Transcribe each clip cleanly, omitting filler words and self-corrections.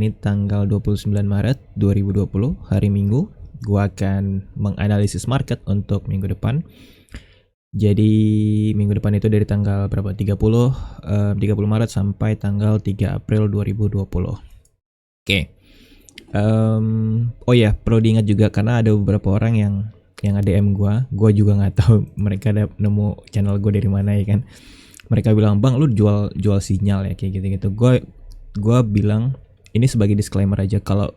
Ini tanggal 29 Maret 2020, hari Minggu. Gua akan menganalisis market untuk minggu depan. Jadi minggu depan itu dari tanggal berapa? 30 Maret sampai tanggal 3 April 2020. Oke. Oh ya, perlu diingat juga karena ada beberapa orang yang DM gua juga nggak tahu mereka ada nemu channel gue dari mana ya kan. Mereka bilang, "Bang, lu jual sinyal ya," kayak gitu-gitu. Gua bilang ini sebagai disclaimer aja kalau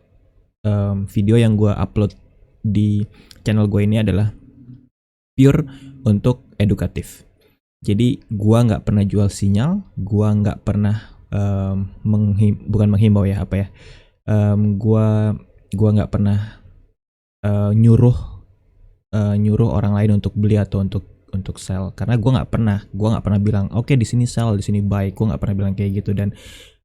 video yang gue upload di channel gue ini adalah pure untuk edukatif. Jadi gue nggak pernah jual sinyal, gue nggak pernah bukan menghimbau ya apa ya, gue nggak pernah nyuruh orang lain untuk beli atau untuk sell, karena gue nggak pernah bilang oke, di sini sell, di sini buy. Gue nggak pernah bilang kayak gitu, dan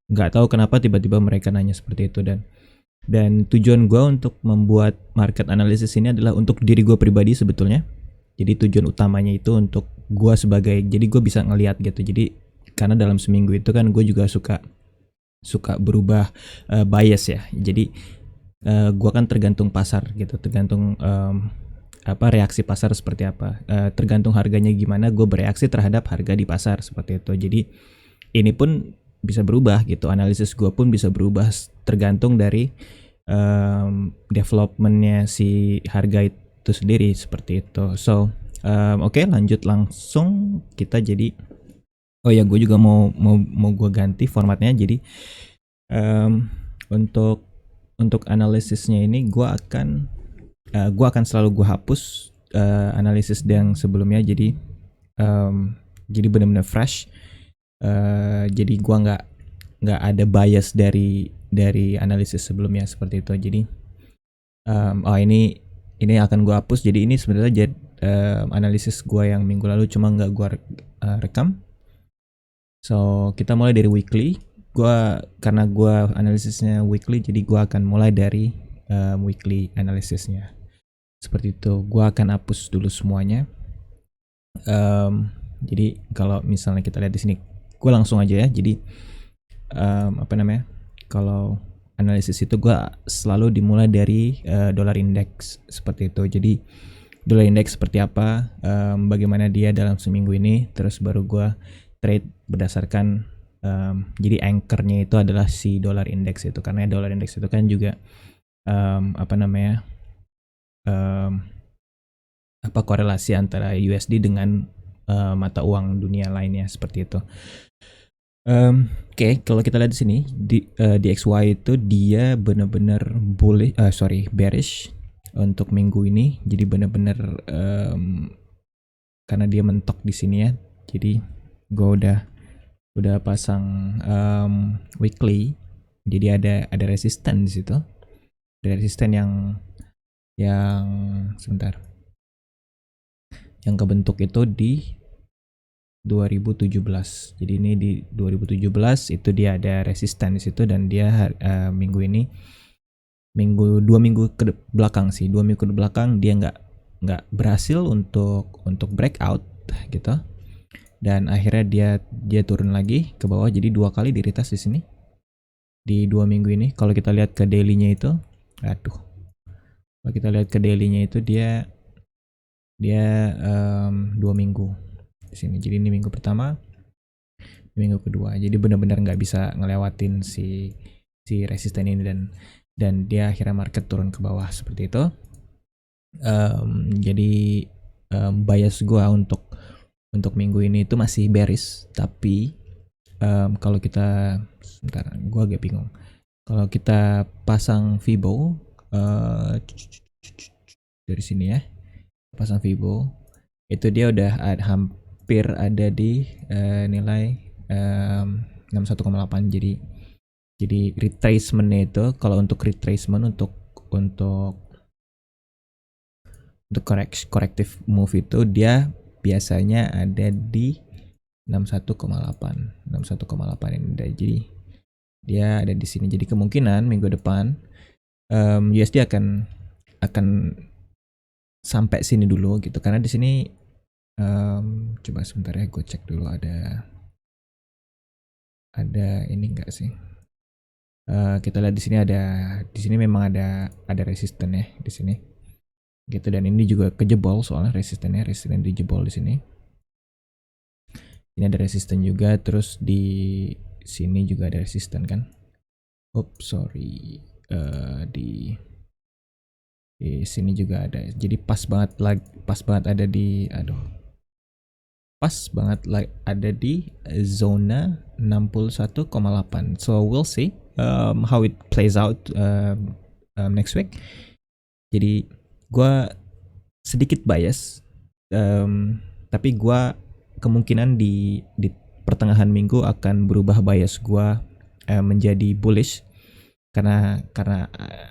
nggak tahu kenapa tiba-tiba mereka nanya seperti itu. Dan tujuan gue untuk membuat market analysis ini adalah untuk diri gue pribadi sebetulnya. Jadi tujuan utamanya itu untuk gue jadi gue bisa ngelihat gitu. Jadi karena dalam seminggu itu kan gue juga suka berubah bias ya. Jadi gue kan tergantung pasar gitu, tergantung reaksi pasar seperti apa, tergantung harganya gimana, gue bereaksi terhadap harga di pasar seperti itu. Jadi ini pun bisa berubah gitu, analisis gue pun bisa berubah tergantung dari developmentnya si harga itu sendiri seperti itu. So oke, lanjut langsung kita. Jadi oh ya, gue juga mau gue ganti formatnya. Jadi untuk analisisnya ini gue akan selalu gue hapus analisis yang sebelumnya. Jadi benar-benar fresh. Jadi gue nggak ada bias dari analisis sebelumnya seperti itu. Jadi ini akan gue hapus. Jadi ini sebenarnya analisis gue yang minggu lalu, cuma nggak gue rekam. So kita mulai dari weekly. Karena gue analisisnya weekly, jadi gue akan mulai dari weekly analisisnya seperti itu. Gue akan hapus dulu semuanya. Jadi kalau misalnya kita lihat di sini, gue langsung aja ya. Jadi kalau analisis itu gue selalu dimulai dari dollar index seperti itu. Jadi dollar index seperti apa, bagaimana dia dalam seminggu ini, terus baru gue trade berdasarkan jadi anchornya itu adalah si dollar index itu, karena dollar index itu kan juga korelasi antara USD dengan mata uang dunia lainnya seperti itu. Oke, kalau kita lihat di sini di DXY itu dia benar-benar bearish untuk minggu ini. Jadi benar-benar karena dia mentok di sini ya. Jadi gue udah pasang weekly. Jadi ada resisten di situ. Ada resisten yang sebentar. Yang kebentuk itu di 2017. Jadi ini di 2017 itu dia ada resisten di situ, dan dia minggu ini dua minggu ke belakang dia nggak berhasil untuk breakout gitu, dan akhirnya dia turun lagi ke bawah. Jadi dua kali di retest di sini di 2 minggu ini. Kalau kita lihat ke daily-nya itu, dia 2 minggu di sini. Jadi ini minggu pertama, minggu kedua. Jadi benar-benar nggak bisa ngelewatin si resisten ini, dan dia akhirnya market turun ke bawah seperti itu. Jadi bias gue untuk minggu ini itu masih bearish. Tapi kalau kita gue agak bingung. Kalau kita pasang Fibo dari sini ya, pasang Fibo itu dia udah hampir ada di nilai 61,8. Jadi retracementnya itu, kalau untuk retracement untuk corrective move itu dia biasanya ada di 61,8 ini. Jadi dia ada di sini. Jadi kemungkinan minggu depan USD akan sampai sini dulu gitu, karena di sini coba sebentar ya, gue cek dulu ada ini enggak sih. Kita lihat di sini memang ada resisten ya di sini. Gitu, dan ini juga kejebol soalnya resisten dijebol di sini. Ini ada resisten juga, terus di sini juga ada resisten kan. Sorry. Di sini juga ada. Jadi pas banget ada di pas banget ada di zona 61,8. So we'll see how it plays out next week. Jadi gue sedikit bias, tapi gue kemungkinan di pertengahan minggu akan berubah bias gue menjadi bullish karena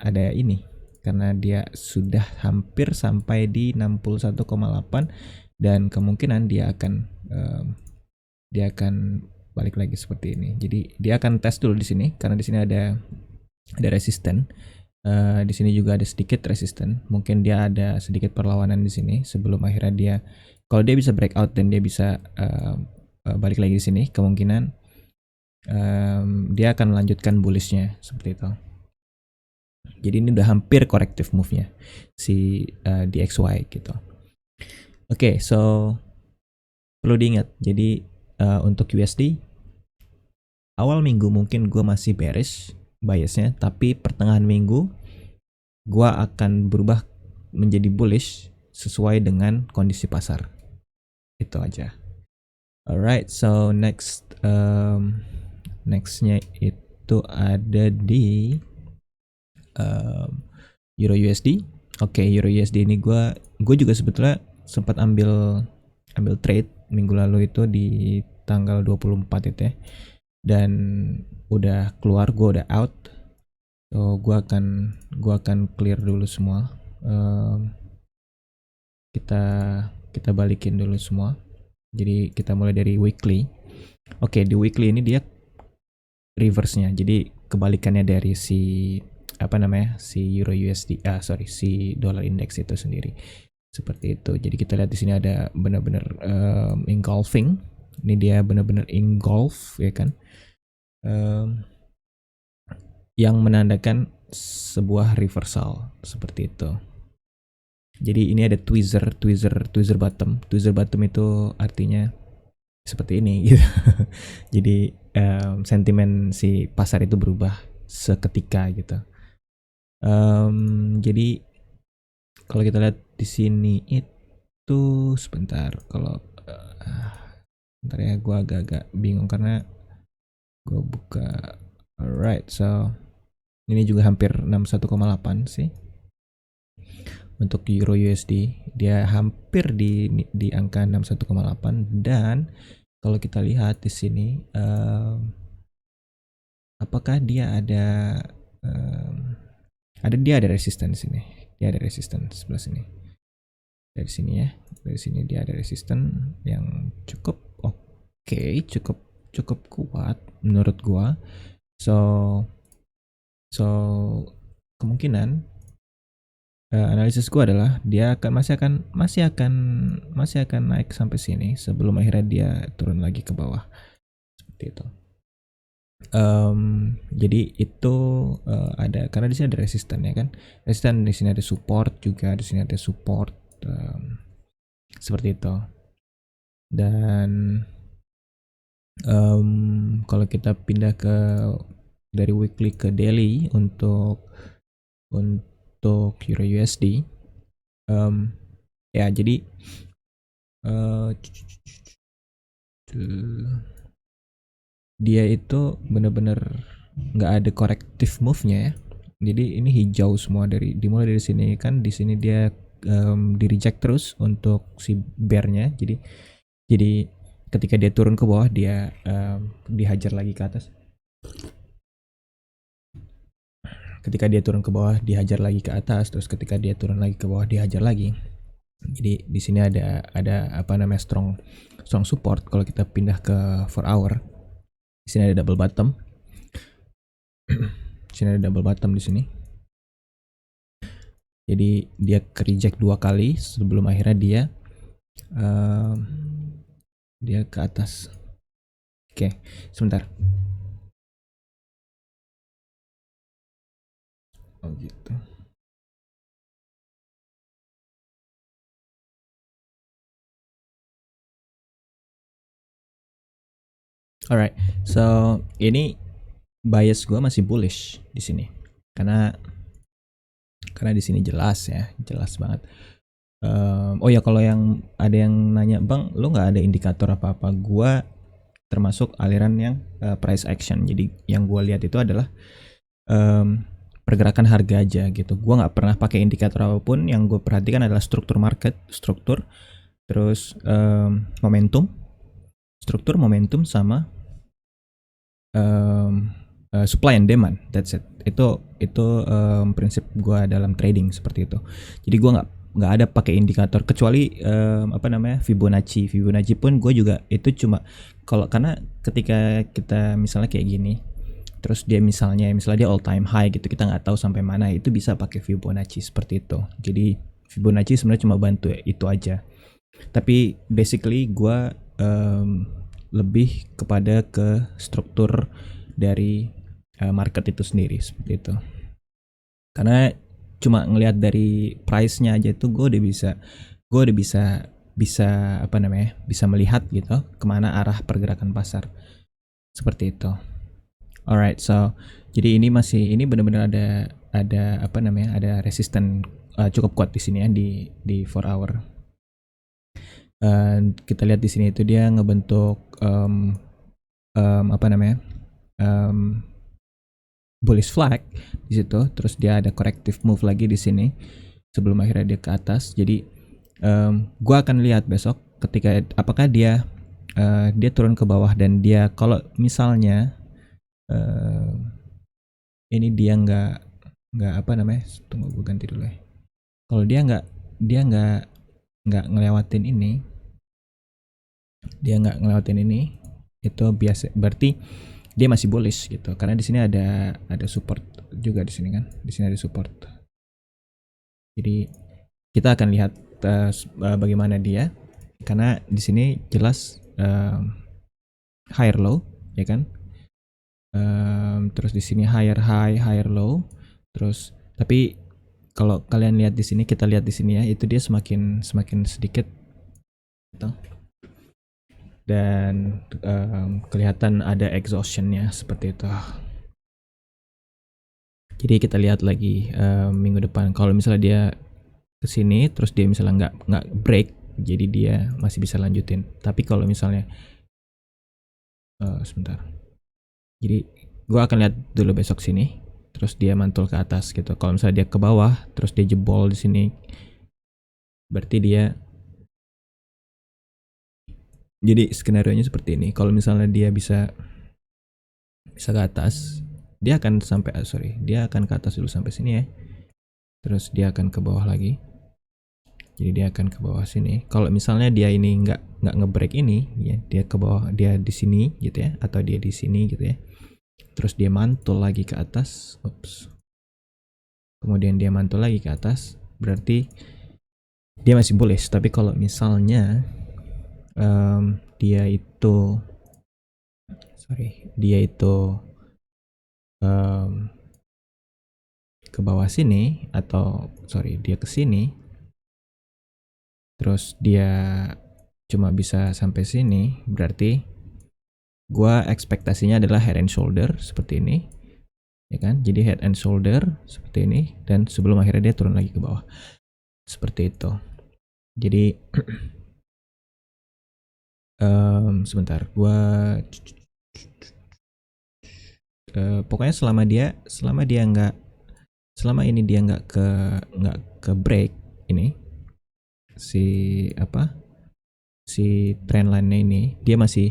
ada ini, karena dia sudah hampir sampai di 61,8 dan kemungkinan dia akan balik lagi seperti ini. Jadi dia akan tes dulu di sini karena di sini ada resisten. Di sini juga ada sedikit resisten. Mungkin dia ada sedikit perlawanan di sini sebelum akhirnya dia, kalau dia bisa breakout dan dia bisa balik lagi di sini, kemungkinan dia akan melanjutkan bullishnya seperti itu. Jadi ini udah hampir corrective move-nya si DXY gitu. Oke, so perlu diingat. Jadi untuk USD awal minggu mungkin gue masih bearish biasnya, tapi pertengahan minggu gue akan berubah menjadi bullish sesuai dengan kondisi pasar. Itu aja. Alright, so nextnya itu ada di Euro USD. Oke, Euro USD ini gue juga sebetulnya sempat ambil trade minggu lalu itu di tanggal 24 itu ya. Dan udah keluar, gue udah out. So gue akan clear dulu semua. Kita balikin dulu semua. Jadi kita mulai dari weekly. Oke, di weekly ini dia reverse-nya. Jadi kebalikannya dari si Euro USD, si dollar index itu sendiri. Seperti itu. Jadi kita lihat di sini ada benar-benar engulfing. Ini dia benar-benar engulf ya kan. Yang menandakan sebuah reversal seperti itu. Jadi ini ada tweezer bottom. Tweezer bottom itu artinya seperti ini gitu. Jadi sentimen si pasar itu berubah seketika gitu. Jadi kalau kita lihat di sini itu sebentar, bentar ya, gue agak-agak bingung karena gue buka. Alright, so ini juga hampir 61,8 sih. Untuk Euro USD dia hampir di angka 61,8, dan kalau kita lihat di sini apakah dia ada dia ada resisten di sini. Dia ada resisten sebelah sini. Dari sini ya. Dari sini dia ada resisten yang cukup oke, cukup kuat menurut gua. So kemungkinan analisis gua adalah dia masih akan naik sampai sini sebelum akhirnya dia turun lagi ke bawah seperti itu. Jadi itu ada, karena di sini ada resisten ya kan, resisten, di sini ada support juga, di sini ada support seperti itu. Dan kalau kita pindah dari weekly ke daily untuk Euro USD, ya jadi dia itu benar-benar nggak ada corrective move-nya ya. Jadi ini hijau semua dimulai dari sini kan, di sini dia di reject terus untuk si bear-nya. Jadi ketika dia turun ke bawah dia dihajar lagi ke atas. Ketika dia turun ke bawah dihajar lagi ke atas, terus ketika dia turun lagi ke bawah dihajar lagi. Jadi di sini ada strong support. Kalau kita pindah ke 4 hour, di sini ada double bottom. Di sini ada double bottom di sini. Jadi dia ke reject 2 kali sebelum akhirnya dia ke atas. Oke, sebentar. Oh gitu. Alright, so ini bias gue masih bullish di sini karena di sini jelas ya, jelas banget. Oh ya, kalau yang ada yang nanya, bang, lo nggak ada indikator apa-apa? Gue termasuk aliran yang price action. Jadi yang gue lihat itu adalah pergerakan harga aja gitu. Gue nggak pernah pakai indikator apapun. Yang gue perhatikan adalah struktur market, terus momentum, sama supply and demand. That's it. Itu prinsip gue dalam trading seperti itu. Jadi gue nggak ada pakai indikator kecuali Fibonacci pun gue juga itu cuma karena ketika kita misalnya kayak gini, terus dia misalnya dia all time high gitu, kita nggak tahu sampai mana, itu bisa pakai Fibonacci seperti itu. Jadi Fibonacci sebenarnya cuma bantu itu aja, tapi basically gue lebih kepada ke struktur dari market itu sendiri seperti itu. Karena cuma ngelihat dari price-nya aja itu gue udah bisa bisa melihat gitu kemana arah pergerakan pasar seperti itu. Alright, so jadi ini benar-benar ada resisten cukup kuat di sini ya, di 4 hour. Kita lihat di sini itu dia ngebentuk bullish flag di situ, terus dia ada corrective move lagi di sini sebelum akhirnya dia ke atas. Jadi gue akan lihat besok ketika apakah dia turun ke bawah, dan dia kalau misalnya ini dia nggak tunggu gue ganti dulu ya. Kalau dia nggak ngelewatin ini, itu biasa berarti dia masih bullish gitu, karena di sini ada support juga di sini kan, di sini ada support. Jadi kita akan lihat bagaimana dia, karena di sini jelas higher low ya kan, terus di sini higher high, higher low, terus tapi kalau kalian lihat di sini, kita lihat di sini ya, itu dia semakin sedikit gitu. Dan kelihatan ada exhaustionnya seperti itu. Jadi kita lihat lagi minggu depan, kalau misalnya dia kesini terus dia misalnya nggak break, jadi dia masih bisa lanjutin. Tapi kalau misalnya sebentar, jadi gue akan lihat dulu besok sini, terus dia mantul ke atas gitu. Kalau misalnya dia ke bawah terus dia jebol di sini, berarti dia, jadi skenario nya seperti ini. Kalau misalnya dia bisa ke atas, dia akan dia akan ke atas dulu sampai sini ya, terus dia akan ke bawah lagi. Jadi dia akan ke bawah sini. Kalau misalnya dia ini nggak ngebreak ini ya, dia ke bawah, dia di sini gitu ya, atau dia di sini gitu ya, terus dia mantul lagi ke atas, kemudian dia mantul lagi ke atas, berarti dia masih bullish. Tapi kalau misalnya dia itu ke bawah sini, atau dia ke sini, terus dia cuma bisa sampai sini, berarti gua ekspektasinya adalah head and shoulder seperti ini ya kan. Jadi head and shoulder seperti ini, dan sebelum akhirnya dia turun lagi ke bawah seperti itu. Jadi sebentar, pokoknya selama ini dia nggak ke break ini, si trend line-nya ini, dia masih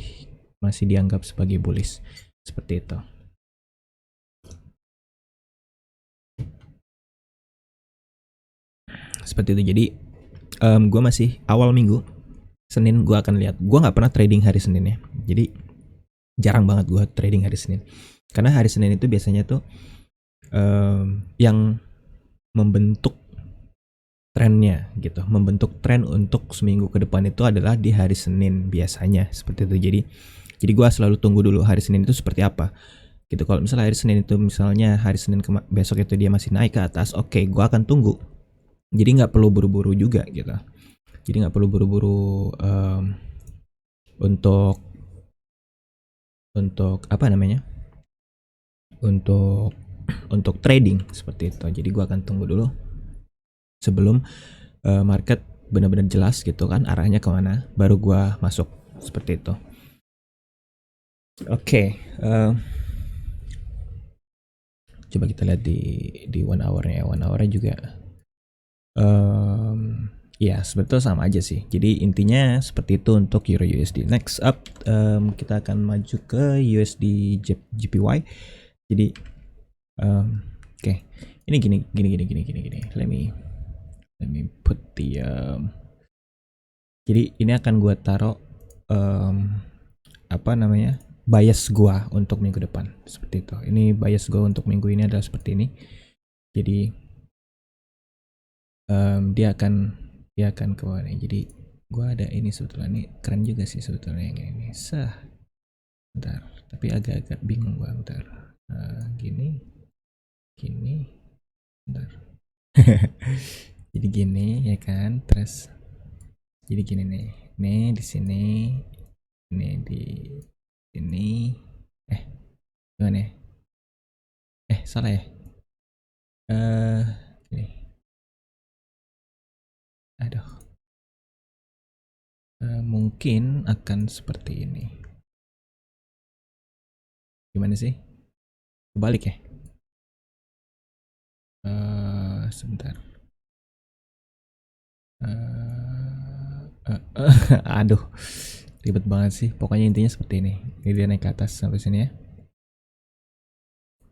dianggap sebagai bullish seperti itu. Seperti itu. Jadi gue masih awal minggu, Senin gue akan lihat. Gue nggak pernah trading hari Senin ya, jadi jarang banget gue trading hari Senin, karena hari Senin itu biasanya tuh yang membentuk trennya gitu, membentuk tren untuk seminggu ke depan itu adalah di hari Senin biasanya seperti itu. Jadi gue selalu tunggu dulu hari Senin itu seperti apa. gitu. Kalau misalnya hari Senin itu misalnya hari Senin besok itu dia masih naik ke atas, oke, gue akan tunggu. Jadi nggak perlu buru-buru juga gitu. Jadi nggak perlu buru-buru untuk apa namanya? Untuk trading seperti itu. Jadi gue akan tunggu dulu sebelum market benar-benar jelas gitu kan arahnya kemana, baru gue masuk seperti itu. Oke, coba kita lihat di 1 hour-nya. 1 hour-nya juga ya sebetulnya sama aja sih. Jadi intinya seperti itu untuk Euro USD. Next up kita akan maju ke USD JPY. Jadi oke. Ini gini. Let me put the jadi ini akan gue taruh apa namanya? Bias gue untuk minggu depan seperti itu. Ini bias gue untuk minggu ini adalah seperti ini. Jadi dia akan ke mana? Jadi gue ada ini sebetulnya, ini keren juga sih sebetulnya yang ini. Bentar, tapi agak-agak bingung gue. Bentar, gini, bentar. Jadi gini ya kan, terus jadi gini nih di sini, ini di sini, gimana ya? Salah ya? Gini, aduh, mungkin akan seperti ini. Gimana sih? Kebalik ya? Sebentar. Aduh, ribet banget sih. Pokoknya intinya seperti ini. Ini dia naik ke atas sampai sini ya.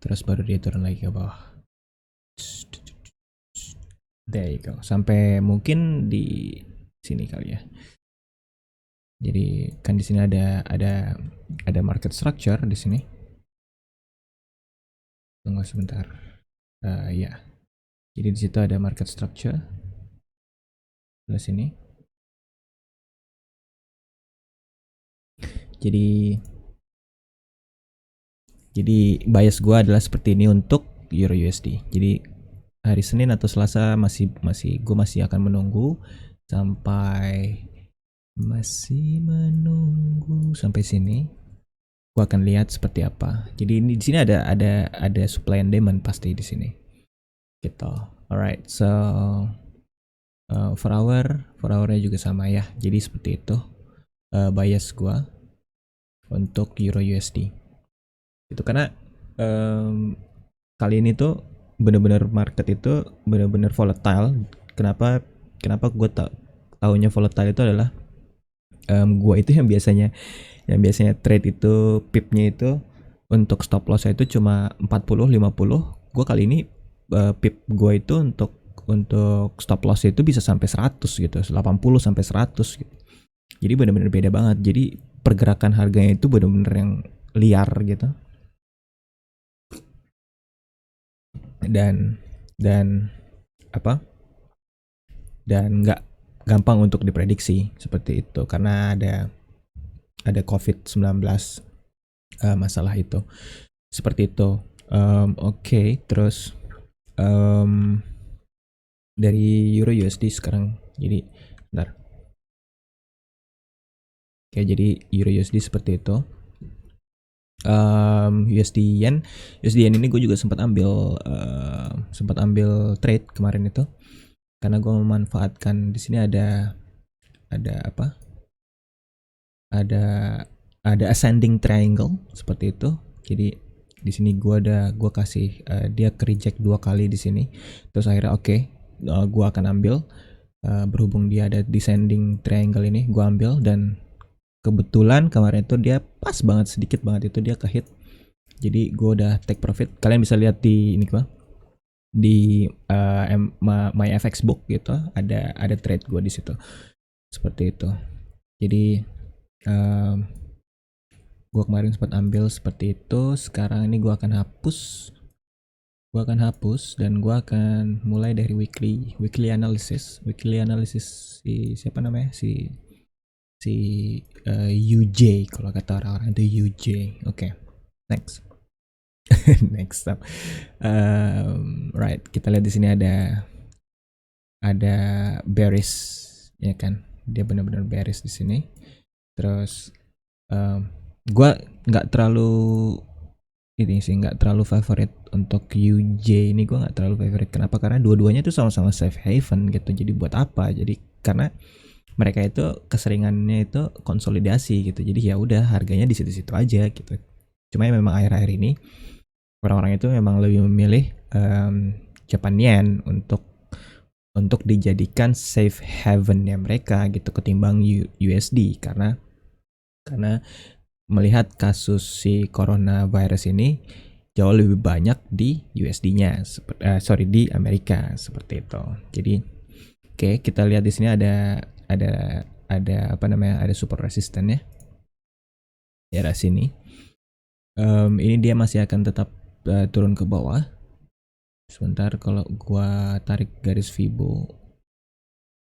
Terus baru dia turun lagi ke bawah. There you go. Sampai mungkin di sini kali ya. Jadi kan di sini ada market structure di sini. Tunggu sebentar. Ya. Jadi di situ ada market structure. Di sini. Jadi bias gue adalah seperti ini untuk Euro USD. Jadi hari Senin atau Selasa masih gue masih akan menunggu sampai sini. Gue akan lihat seperti apa. Jadi ini di sini ada supply and demand pasti di sini. Gitu. Alright, so 4 hour-nya juga sama ya. Jadi seperti itu bias gue untuk Euro USD. Itu karena kali ini tuh benar-benar market itu benar-benar volatile. Kenapa gue tahunya volatile itu adalah gue itu yang biasanya trade itu pipnya itu untuk stop loss itu cuma 40-50. Gue kali ini pip gue itu untuk stop loss itu bisa sampai 100 gitu, 80 sampai 100 gitu. Jadi benar-benar beda banget. Jadi pergerakan harganya itu benar-benar yang liar gitu. Dan apa? Dan nggak gampang untuk diprediksi seperti itu karena ada COVID-19 masalah itu. Seperti itu. Oke, terus dari Euro USD sekarang. Jadi bentar. Oke, jadi Euro USD seperti itu. USD Yen ini gue juga sempat ambil trade kemarin itu karena gue memanfaatkan di sini ada apa? Ada ascending triangle seperti itu. Jadi di sini gue kasih dia ke reject 2 kali di sini. Terus akhirnya gue akan ambil berhubung dia ada descending triangle ini, gue ambil dan kebetulan kemarin itu dia pas banget, sedikit banget itu dia ke hit. Jadi gue udah take profit. Kalian bisa lihat di ini di my FX book gitu, ada trade gue di situ. Seperti itu. Jadi gue kemarin sempat ambil seperti itu. Sekarang ini gue akan hapus dan gue akan mulai dari weekly analysis siapa namanya si UJ kalau kata orang-orang itu UJ. Oke. Next. Next up, right, kita lihat di sini ada bearish, ya kan? Dia benar-benar bearish di sini. Terus gue nggak terlalu ini sih, nggak terlalu favorite untuk UJ ini. Gue nggak terlalu favorite. Kenapa? Karena dua-duanya tuh sama-sama safe haven gitu. Jadi buat apa? Jadi karena mereka itu keseringannya itu konsolidasi gitu. Jadi ya udah, harganya di situ-situ aja gitu. Cuma memang akhir-akhir ini orang-orang itu memang lebih memilih Japan Yen untuk dijadikan safe haven-nya mereka gitu, ketimbang USD, karena melihat kasus si coronavirus ini jauh lebih banyak di USD-nya, di Amerika, seperti itu. Jadi oke, kita lihat di sini ada apa namanya, ada support resistance ya di arah sini. Ini dia masih akan tetap turun ke bawah. Sebentar, kalau gua tarik garis Fibo,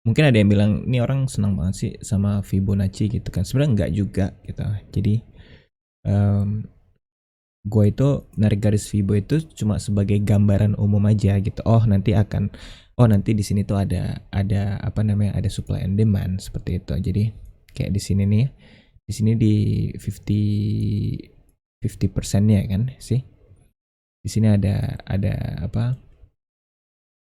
mungkin ada yang bilang ini orang senang banget sih sama Fibonacci gitu kan. Sebenarnya enggak juga gitu. Jadi gue itu narik garis Fibo itu cuma sebagai gambaran umum aja gitu. Nanti di sini tuh ada apa namanya, ada supply and demand seperti itu. Jadi kayak di sini nih, di sini di 50%-nya kan sih. Di sini ada apa?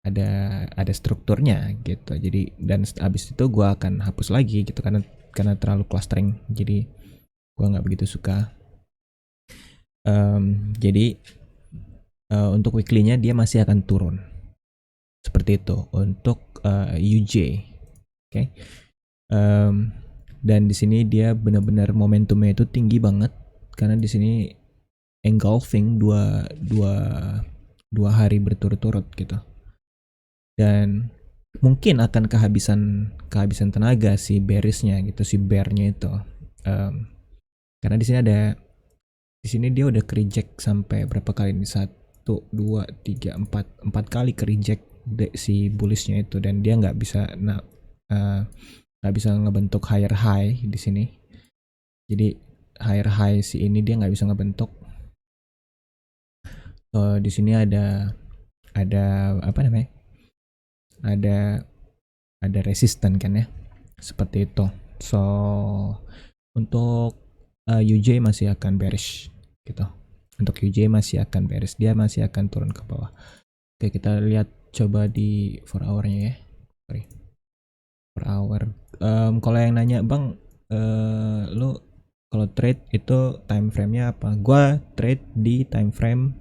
Ada strukturnya gitu. Jadi dan abis itu gue akan hapus lagi gitu, karena terlalu clustering. Jadi gue nggak begitu suka. Jadi untuk weekly-nya dia masih akan turun seperti itu untuk UJ. Oke. Dan di sini dia benar-benar momentumnya itu tinggi banget, karena di sini engulfing dua hari berturut-turut gitu. Dan mungkin akan kehabisan tenaga si bearishnya gitu, si bearnya itu. Karena di sini dia udah kereject sampai berapa kali nih, 1, 2, 3, 4 kali kereject si bullishnya itu, dan dia nggak bisa ngebentuk higher high di sini. Jadi higher high si ini dia nggak bisa ngebentuk. Di sini ada apa namanya, ada resisten kan ya, seperti itu. So untuk UJ masih akan bearish gitu. Untuk UJ masih akan bearish, dia masih akan turun ke bawah. Oke, kita lihat coba di 4 hour-nya ya. Sorry. 4 hour. Kalau yang nanya, "Bang, lu kalau trade itu time frame-nya apa?" Gua trade di time frame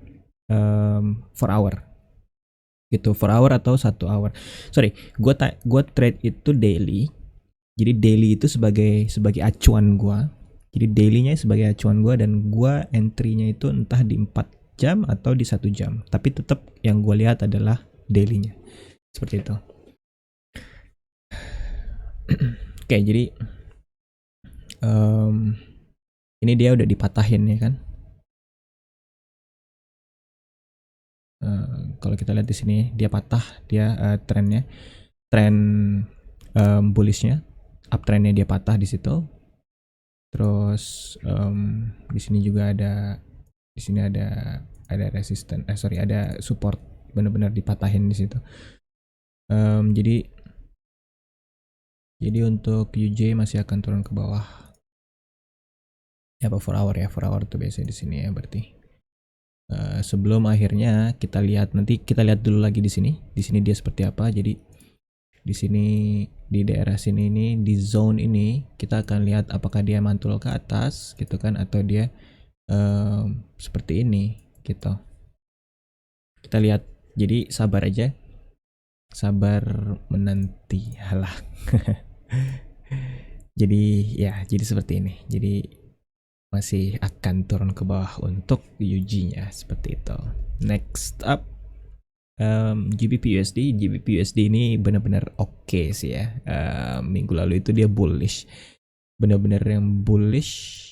4 hour. Gitu, 4 hour atau 1 hour. Sorry, gua trade itu daily. Jadi daily itu sebagai acuan gua. Jadi dailynya sebagai acuan gua, dan gua entry-nya itu entah di 4 jam atau di 1 jam. Tapi tetap yang gua lihat adalah dailynya. Seperti itu. Oke, jadi ini dia udah dipatahin ya kan. Kalau kita lihat di sini dia patah, dia tren bullishnya, uptrendnya dia patah di situ. Terus di sini juga di sini ada ada support, benar-benar dipatahin di situ. Jadi untuk UJ masih akan turun ke bawah. Ya, 4 hour ya, 4 hour tuh biasanya di sini ya berarti. Sebelum akhirnya kita lihat dulu lagi di sini. Di sini dia seperti apa. Jadi di sini, di daerah sini ini, di zone ini kita akan lihat apakah dia mantul ke atas gitu kan, atau dia seperti ini gitu. Kita lihat. Jadi sabar aja, sabar menanti. Halah. jadi seperti ini. Jadi masih akan turun ke bawah untuk UG-nya seperti itu. Next up, GBP USD ini benar-benar oke sih ya. Minggu lalu itu dia bullish, benar-benar yang bullish.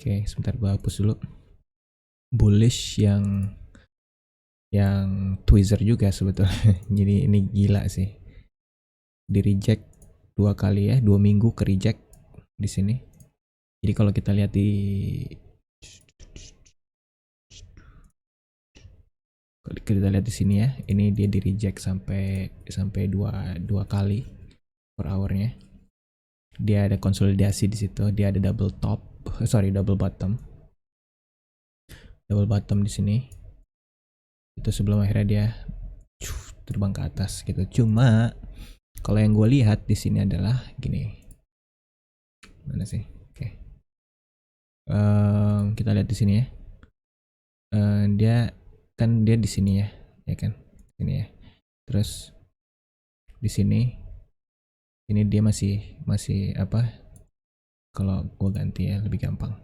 Oke, sebentar gua hapus dulu. Bullish yang tweezer juga sebetulnya. Jadi ini gila sih. Di reject 2 kali ya, 2 minggu ke reject di sini. Jadi kalau kita lihat di Kita lihat di sini ya, ini dia di reject sampai dua kali per hournya. Dia ada konsolidasi di situ, dia ada double bottom di sini. Itu sebelum akhirnya dia terbang ke atas gitu. Cuma kalau yang gue lihat di sini adalah gini. Mana sih? Oke. Kita lihat di sini ya. Dia di sini ya kan? Sini ya. Terus di sini ini dia masih apa? Kalau gue ganti ya lebih gampang.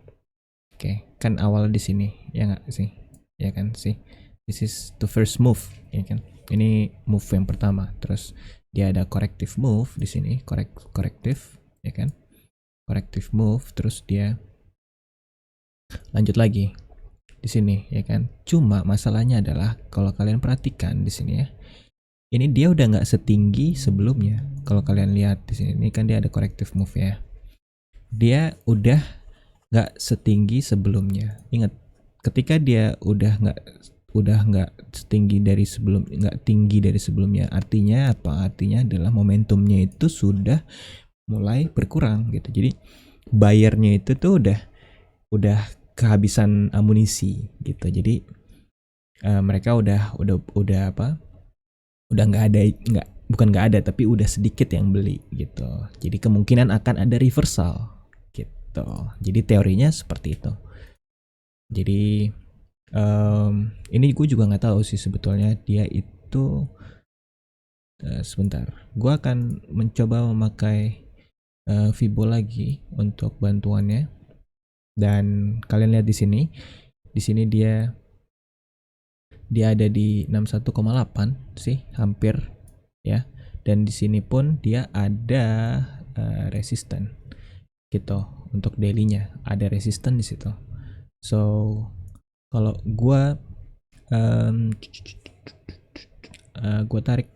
Oke, kan awal di sini ya nggak sih? Ya kan sih. This is the first move, ya kan? Ini move yang pertama. Terus dia ada corrective move di sini, corrective, ya kan? Corrective move, terus dia lanjut lagi di sini, ya kan? Cuma masalahnya adalah kalau kalian perhatikan di sini ya, ini dia udah nggak setinggi sebelumnya. Kalau kalian lihat di sini, ini kan dia ada corrective move ya. Dia udah nggak setinggi sebelumnya. Ingat, ketika dia udah nggak tinggi dari sebelumnya, artinya apa? Artinya adalah momentumnya itu sudah mulai berkurang gitu. Jadi buyernya itu tuh udah kehabisan amunisi gitu. Jadi mereka udah apa? Udah bukan nggak ada, tapi udah sedikit yang beli gitu. Jadi kemungkinan akan ada reversal gitu. Jadi teorinya seperti itu. Jadi ini gue juga nggak tahu sih sebetulnya dia itu sebentar. Gue akan mencoba memakai Fibo lagi untuk bantuannya. Dan kalian lihat di sini. Di sini dia ada di 61,8 sih, hampir ya. Dan di sini pun dia ada resisten gitu. Untuk daily-nya ada resisten di situ. So kalau gue tarik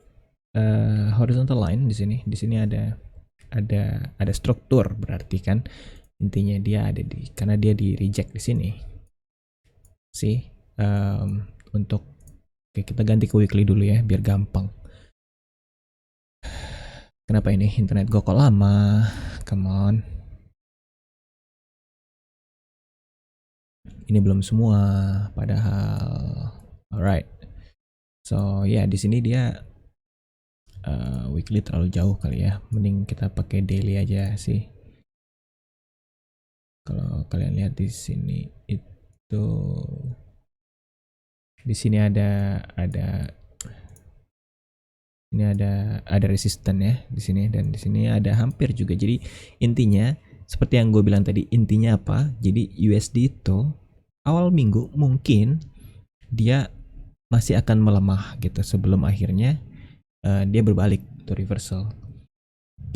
horizontal line di sini. Di sini ada struktur, berarti kan intinya dia ada karena dia di reject di sini sih. Untuk kita ganti ke weekly dulu ya biar gampang. Kenapa ini internet gue kok lama? Come on. Ini belum semua padahal. Alright. So ya di sini dia weekly terlalu jauh kali ya. Mending kita pakai daily aja sih. Kalau kalian lihat di sini itu di sini ada ini ada resisten ya di sini, dan di sini ada hampir juga. Jadi intinya seperti yang gue bilang tadi, intinya apa? Jadi USD itu awal minggu mungkin dia masih akan melemah gitu sebelum akhirnya dia berbalik to reversal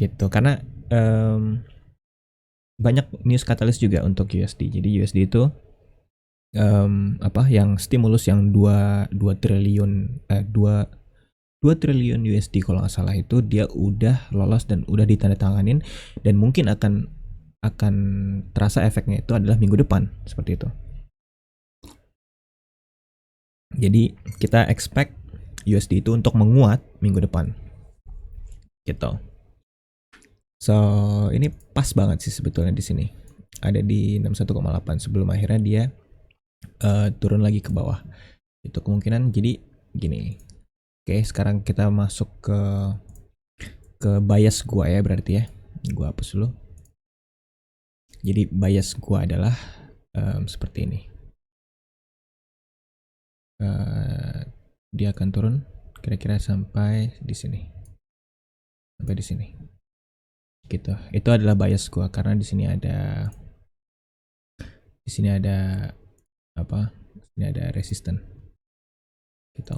gitu, karena banyak news katalis juga untuk USD. Jadi USD itu apa yang stimulus yang 2 triliun USD kalau nggak salah, itu dia udah lolos dan udah ditandatanganin, dan mungkin akan terasa efeknya itu adalah minggu depan, seperti itu. Jadi kita expect USD itu untuk menguat minggu depan gitu. So ini pas banget sih sebetulnya di sini, ada di 61,8 sebelum akhirnya dia turun lagi ke bawah. Itu kemungkinan. Jadi gini. Oke, sekarang kita masuk ke bias gua ya, berarti ya. Gua hapus dulu. Jadi bias gua adalah seperti ini. Dia akan turun kira-kira sampai di sini. Sampai di sini. Gitu. Itu adalah bias gua karena di sini ada apa? Ini ada resisten. Gitu.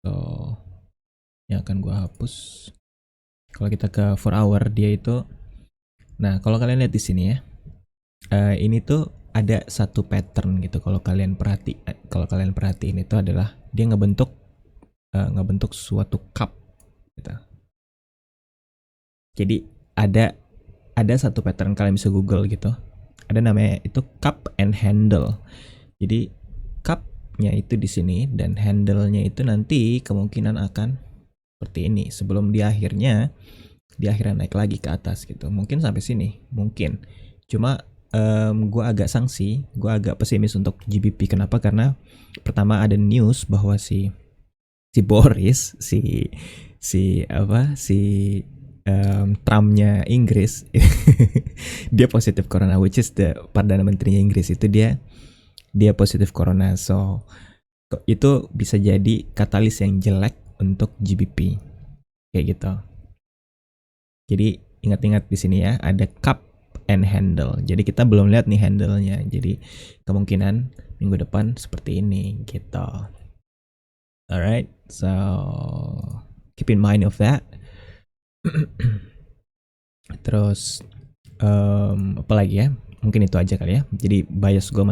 So yang akan gue hapus. Kalau kita ke 4 hour dia itu, nah kalau kalian lihat di sini ya, ini tuh ada satu pattern gitu. Kalau kalian perhatiin itu adalah dia ngebentuk suatu cup gitu. Jadi ada satu pattern, kalian bisa Google gitu. Ada namanya itu cup and handle. Jadi cup capnya itu di sini dan handle-nya itu nanti kemungkinan akan seperti ini sebelum di akhirnya naik lagi ke atas gitu. Mungkin sampai sini, mungkin. Cuma gue agak sanksi, gue agak pesimis untuk GBP. Kenapa? Karena pertama ada news bahwa si Boris, si Trumpnya Inggris dia positif corona, which is the perdana menterinya Inggris itu dia positif corona. So itu bisa jadi katalis yang jelek untuk GBP kayak gitu. Jadi ingat-ingat di sini ya, ada cup and handle. Jadi kita belum lihat nih handle-nya. Jadi kemungkinan minggu depan seperti ini gitu. Alright, so keep in mind of that. Terus apa lagi ya? Mungkin itu aja kali ya. Jadi bias gue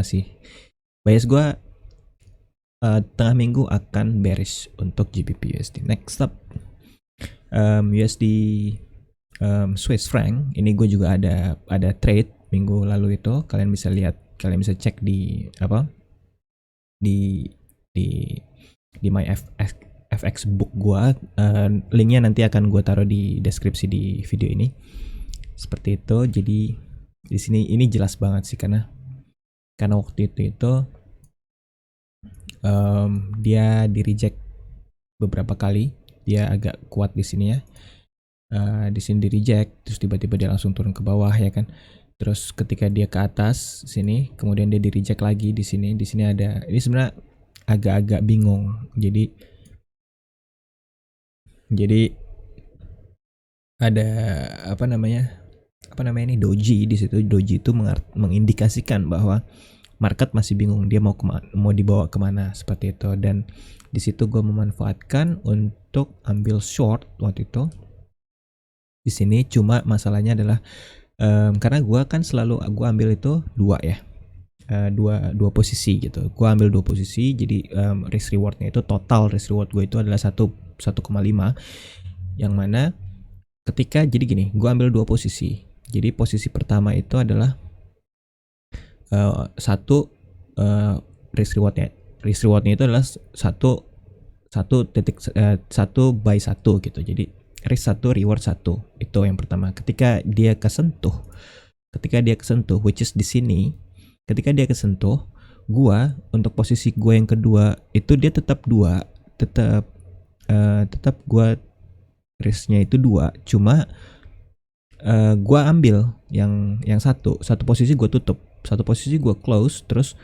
tengah minggu akan bearish untuk GBP USD. Next up USD Swiss franc. Ini gue juga ada trade minggu lalu itu. Kalian bisa lihat, kalian bisa cek di apa di my FX book gue. Linknya nanti akan gue taruh di deskripsi di video ini. Seperti itu. Jadi di sini ini jelas banget sih karena waktu itu dia di reject beberapa kali. Dia agak kuat di sini ya. Di sini di reject, terus tiba-tiba dia langsung turun ke bawah ya kan. Terus ketika dia ke atas sini, kemudian dia di reject lagi di sini. Di sini ada, ini sebenarnya agak-agak bingung. Jadi ada apa namanya ini doji di situ. Doji itu mengindikasikan bahwa market masih bingung dia mau dibawa kemana seperti itu. Dan di situ gue memanfaatkan untuk ambil short waktu itu di sini. Cuma masalahnya adalah karena gue kan selalu gue ambil itu dua dua posisi gitu. Gue ambil dua posisi, jadi risk rewardnya itu total risk reward gue itu adalah 1,5, yang mana ketika jadi gini, gue ambil dua posisi. Jadi posisi pertama itu adalah risk rewardnya itu adalah satu by satu gitu. Jadi risk 1 reward 1 itu yang pertama. Ketika dia kesentuh which is di sini, ketika dia kesentuh, gua untuk posisi gua yang kedua itu dia tetap gua risknya itu 2, cuma gua ambil yang satu posisi gua tutup, satu posisi gua close, terus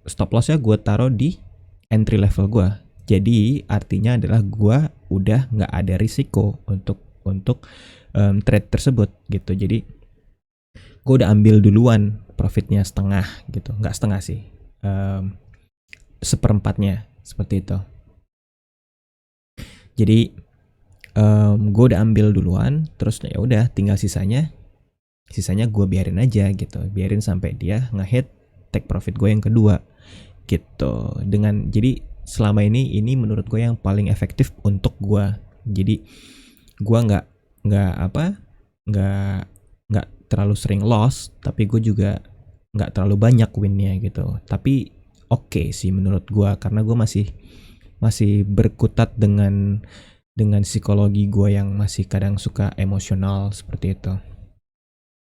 stop lossnya gua taruh di entry level gua. Jadi artinya adalah gua udah nggak ada risiko untuk trade tersebut gitu. Jadi gue udah ambil duluan profitnya setengah gitu, nggak setengah sih, seperempatnya seperti itu. Jadi gue udah ambil duluan, terus ya udah tinggal sisanya gue biarin aja gitu, biarin sampai dia nge-hit take profit gue yang kedua gitu. Jadi selama ini menurut gue yang paling efektif untuk gue. Jadi gue nggak terlalu sering loss, tapi gue juga nggak terlalu banyak winnya gitu. Tapi oke sih menurut gue, karena gue masih berkutat dengan psikologi gue yang masih kadang suka emosional seperti itu.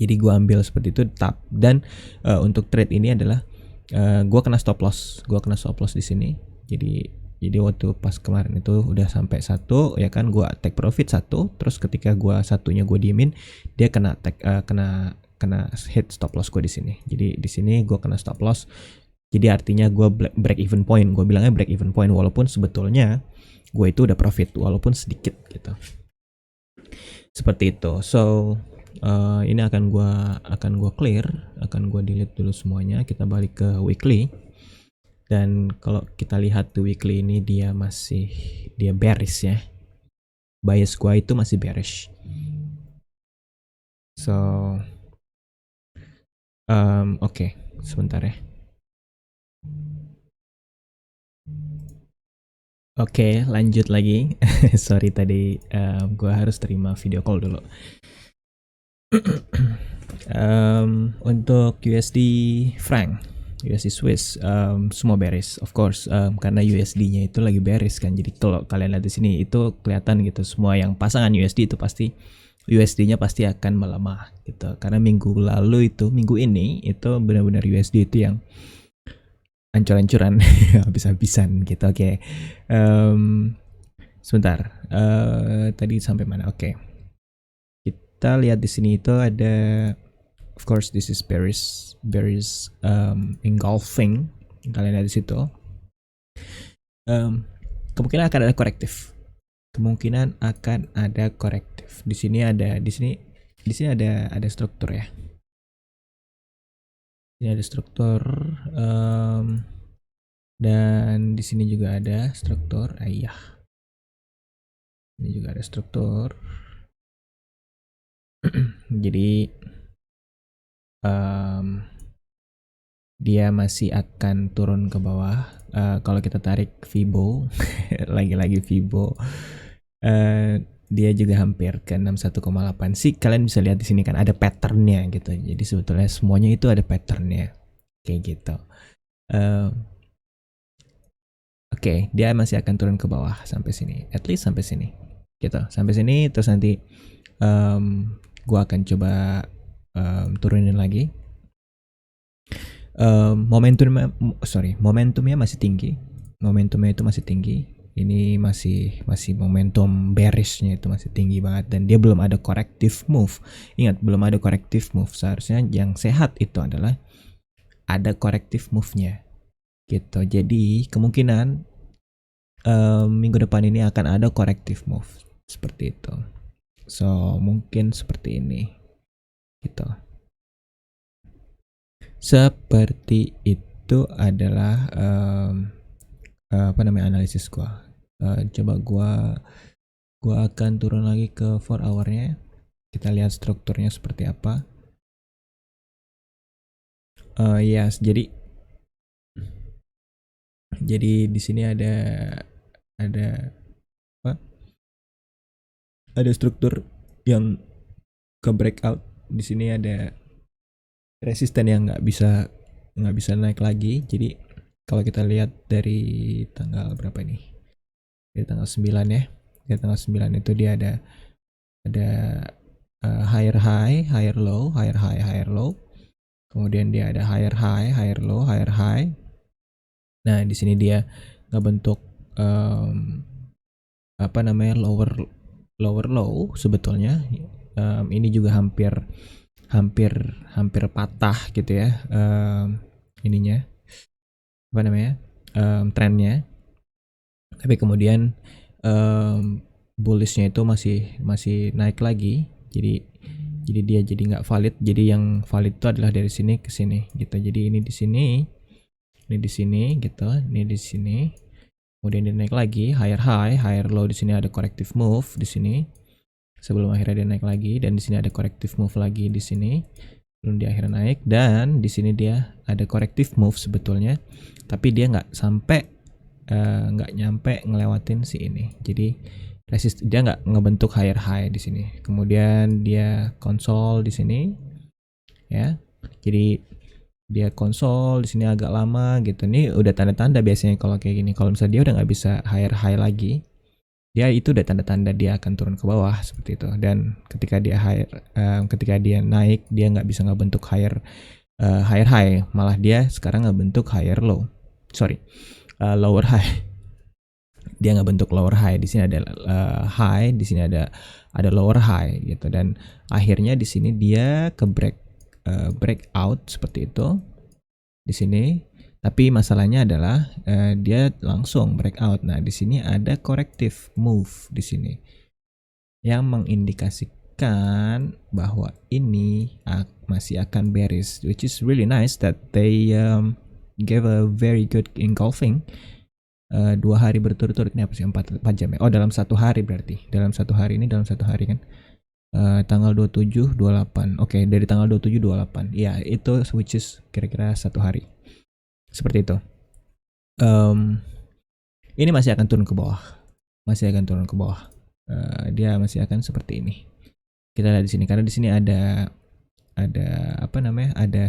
Jadi gue ambil seperti itu tetap. Dan untuk trade ini adalah gue kena stop loss di sini. Jadi waktu pas kemarin itu udah sampai 1 ya kan, gue take profit 1, terus ketika satunya gue diemin, dia kena hit stop loss gue di sini. Jadi di sini gue kena stop loss. Jadi artinya gue break even point. Gue bilangnya break even point walaupun sebetulnya gue itu udah profit walaupun sedikit gitu. Seperti itu. So ini akan gue clear, akan gue delete dulu semuanya. Kita balik ke weekly. Dan kalau kita lihat di weekly ini dia bearish ya. Bias gua itu masih bearish. So oke, sebentar ya. Oke, lanjut lagi. Sorry tadi gua harus terima video call dulu. Untuk USD franc. USD Swiss, semua bearish, of course, karena USD-nya itu lagi bearish kan. Jadi kalau kalian lihat di sini itu kelihatan gitu, semua yang pasangan USD itu pasti USD-nya pasti akan melemah gitu. Karena minggu ini itu benar-benar USD itu yang ancur-ancuran, habis-habisan gitu. Oke. Sebentar. Tadi sampai mana? Oke. Kita lihat di sini itu ada, of course this is bearish engulfing. Kalian lihat di situ. Kemungkinan akan ada korektif. Di sini ada struktur ya. Ini ada struktur, dan di sini juga ada struktur. Ini juga ada struktur. Jadi dia masih akan turun ke bawah. Kalau kita tarik Fibo, lagi-lagi Fibo, dia juga hampir ke 61,8 sih. Kalian bisa lihat di sini kan ada patternnya gitu. Jadi sebetulnya semuanya itu ada patternnya kayak gitu. Oke, dia masih akan turun ke bawah sampai sini, at least sampai sini gitu, sampai sini. Terus nanti gua akan coba turunin lagi. Momentumnya masih tinggi. Momentumnya itu masih tinggi. Ini masih momentum bearishnya itu masih tinggi banget, dan dia belum ada corrective move. Ingat, belum ada corrective move. Seharusnya yang sehat itu adalah ada corrective move-nya gitu. Jadi kemungkinan minggu depan ini akan ada corrective move seperti itu. So mungkin seperti ini gitu. Seperti itu adalah analisis gua. Coba gua akan turun lagi ke 4 hour-nya. Kita lihat strukturnya seperti apa. Yes, jadi di sini ada apa? Ada struktur yang ke breakout. Di sini ada resisten yang nggak bisa naik lagi. Jadi kalau kita lihat dari tanggal berapa nih? Dari tanggal 9 ya. Dari tanggal 9 itu dia ada higher high, higher low, higher high, higher low. Kemudian dia ada higher high, higher low, higher high. Nah, di sini dia ngebentuk lower low sebetulnya. Ini juga hampir patah gitu ya, ininya trennya. Tapi kemudian bullishnya itu masih naik lagi. Jadi dia jadi nggak valid. Jadi yang valid itu adalah dari sini ke sini gitu. Jadi ini di sini gitu, ini di sini. Kemudian dia naik lagi, higher high, higher low. Di sini ada corrective move di sini. Sebelum akhirnya dia naik lagi, dan di sini ada corrective move lagi di sini. Belum dia akhirnya naik, dan di sini dia ada corrective move sebetulnya, tapi dia nggak nyampe ngelewatin si ini. Jadi dia nggak ngebentuk higher high di sini. Kemudian dia konsol di sini, ya. Jadi dia konsol di sini agak lama gitu. Ini udah tanda-tanda biasanya kalau kayak gini. Kalau misalnya dia udah nggak bisa higher high lagi, dia itu udah tanda-tanda dia akan turun ke bawah seperti itu. Dan ketika dia naik, dia nggak bisa ngebentuk higher high, malah dia sekarang ngebentuk lower high. Dia ngebentuk lower high. Di sini ada high, di sini ada lower high gitu. Dan akhirnya di sini dia ke breakout seperti itu di sini. Tapi masalahnya adalah dia langsung breakout. Nah, di sini ada corrective move di sini yang mengindikasikan bahwa ini masih akan bearish, which is really nice that they gave a very good engulfing. 2 hari berturut-turut. Ini apa sih, 4 jam ya? Oh, dalam 1 hari berarti. Dalam 1 hari kan. Tanggal 27, 28. Oke, dari tanggal 27, 28. Ya, itu which is kira-kira 1 hari. Seperti itu. Ini masih akan turun ke bawah. Dia masih akan seperti ini. Kita lihat di sini, karena di sini ada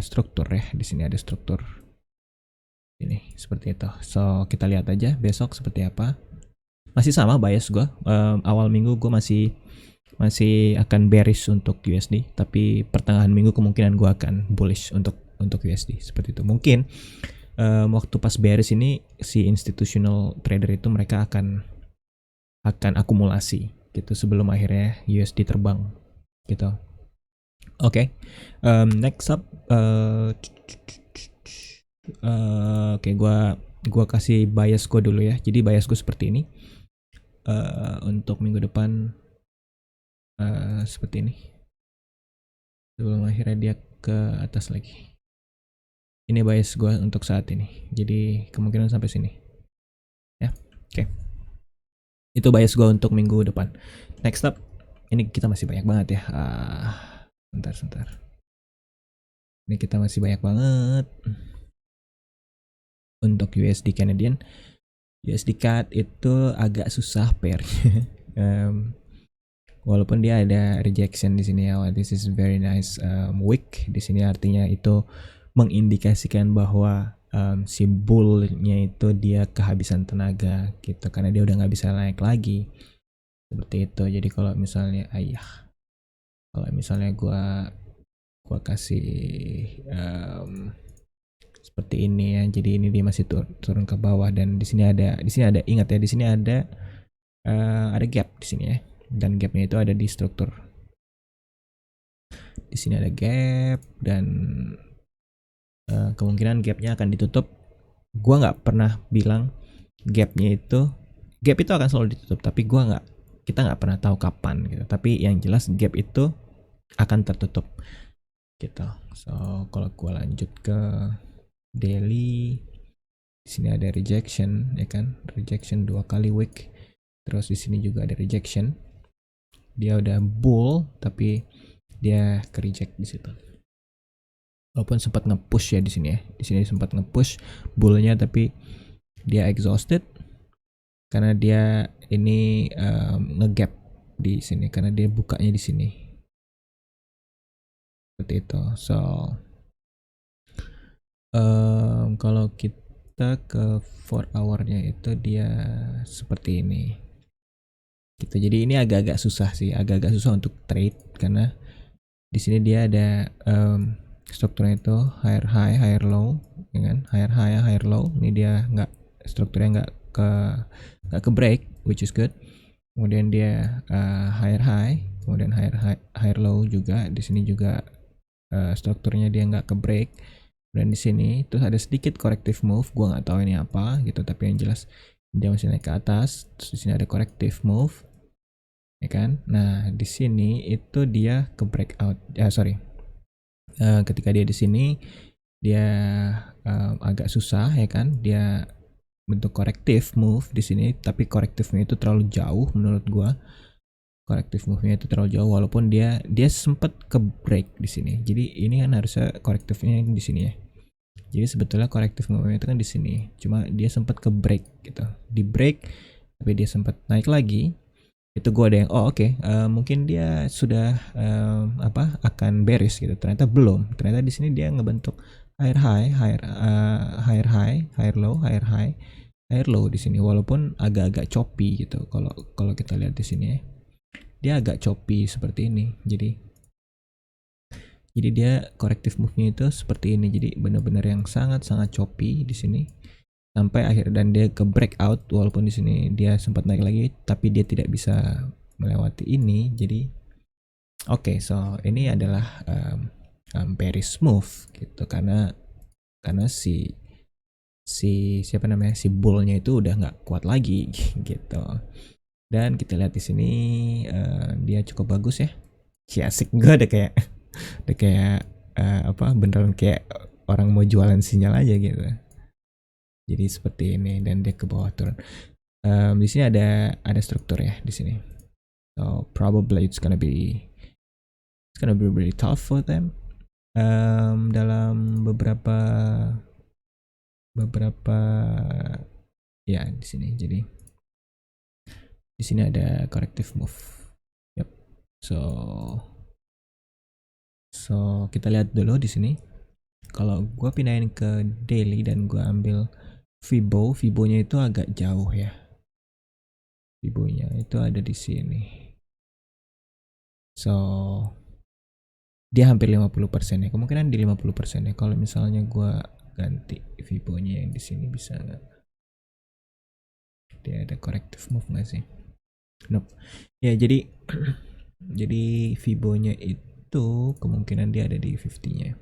struktur ya. Di sini ada struktur. Ini seperti itu. So kita lihat aja besok seperti apa. Masih sama bias gue. Awal minggu gue masih akan bearish untuk USD, tapi pertengahan minggu kemungkinan gue akan bullish untuk USD seperti itu. Mungkin waktu pas bearish ini si institutional trader itu mereka akan akumulasi gitu sebelum akhirnya USD terbang gitu. Oke. Next up oke, gua kasih bias gue dulu ya. Jadi bias gue seperti ini. Untuk minggu depan seperti ini. Sebelum akhirnya dia ke atas lagi. Ini bias gue untuk saat ini. Jadi kemungkinan sampai sini. Ya, oke. Itu bias gue untuk minggu depan. Next up, ini kita masih banyak banget ya. Sebentar. Ini kita masih banyak banget. Untuk USD Canadian, USD CAD itu agak susah pairnya. Walaupun dia ada rejection di sini ya. This is very nice wick di sini, artinya itu mengindikasikan bahwa si bullnya itu dia kehabisan tenaga gitu, karena dia udah nggak bisa naik lagi seperti itu. Jadi kalau misalnya gua kasih seperti ini ya, jadi ini dia masih turun ke bawah, dan di sini ada ingat ya, di sini ada gap di sini ya, dan gapnya itu ada di struktur. Di sini ada gap, dan kemungkinan gapnya akan ditutup. Gua nggak pernah bilang gap itu akan selalu ditutup, tapi kita nggak pernah tahu kapan gitu. Tapi yang jelas gap itu akan tertutup gitu. So kalau gua lanjut ke daily, di sini ada rejection ya kan, rejection 2 kali wick. Terus di sini juga ada rejection. Dia udah bull tapi dia ke reject di situ. Walaupun sempat nge-push ya di sini ya. Di sini sempat nge-push bullnya, tapi dia exhausted karena dia ini nge-gap di sini, karena dia bukanya di sini. Seperti itu. So kalau kita ke 4 hour-nya itu dia seperti ini gitu. Jadi ini agak-agak susah sih, agak-agak susah untuk trade, karena di sini dia ada strukturnya itu higher high, higher low, ya kan? Higher high, higher low. Ini dia strukturnya nggak ke break, which is good. Kemudian dia higher high, kemudian higher low juga. Di sini juga strukturnya dia nggak ke break. Dan di sini terus ada sedikit corrective move, gua nggak tahu ini apa gitu, tapi yang jelas dia masih naik ke atas. Terus di sini ada corrective move, ya kan? Nah di sini itu dia ke breakout. Ketika dia di sini dia agak susah ya kan, dia bentuk corrective move di sini, tapi corrective-nya itu terlalu jauh menurut gua. Corrective move-nya itu terlalu jauh, walaupun dia sempat ke break di sini. Jadi ini kan harusnya corrective-nya di sini ya. Jadi sebetulnya corrective move-nya itu kan di sini. Cuma dia sempat ke break gitu. Di break tapi dia sempat naik lagi. Itu gue ada yang mungkin dia sudah akan bearish gitu. Ternyata belum. Ternyata di sini dia ngebentuk higher high, higher low, higher low di sini, walaupun agak-agak choppy gitu. Kalau kita lihat di sini ya. Dia agak choppy seperti ini. Jadi dia corrective move-nya itu seperti ini. Jadi benar-benar yang sangat-sangat choppy di sini. Sampai akhir, dan dia ke breakout, walaupun di sini dia sempat naik lagi tapi dia tidak bisa melewati ini. Jadi so ini adalah bearish move gitu, karena si siapa namanya, si bullnya itu udah nggak kuat lagi gitu. Dan kita lihat di sini dia cukup bagus ya. Asik, gue udah kayak beneran kayak orang mau jualan sinyal aja gitu. Jadi seperti ini, dan dia ke bawah turun. Di sini ada struktur ya di sini. So probably it's gonna be really tough for them dalam beberapa ya di sini. Jadi di sini ada corrective move. Yep. So kita lihat dulu di sini Kalau gue pindahin ke daily dan gue ambil Fibonya itu agak jauh ya. Fibonya itu ada di sini. So, dia hampir 50% ya. Kemungkinan di 50% ya. Kalau misalnya gue ganti Fibonya yang di sini bisa nggak? Dia ada corrective move nggak sih? Nope. Ya jadi jadi Fibonya itu kemungkinan dia ada di 50-nya.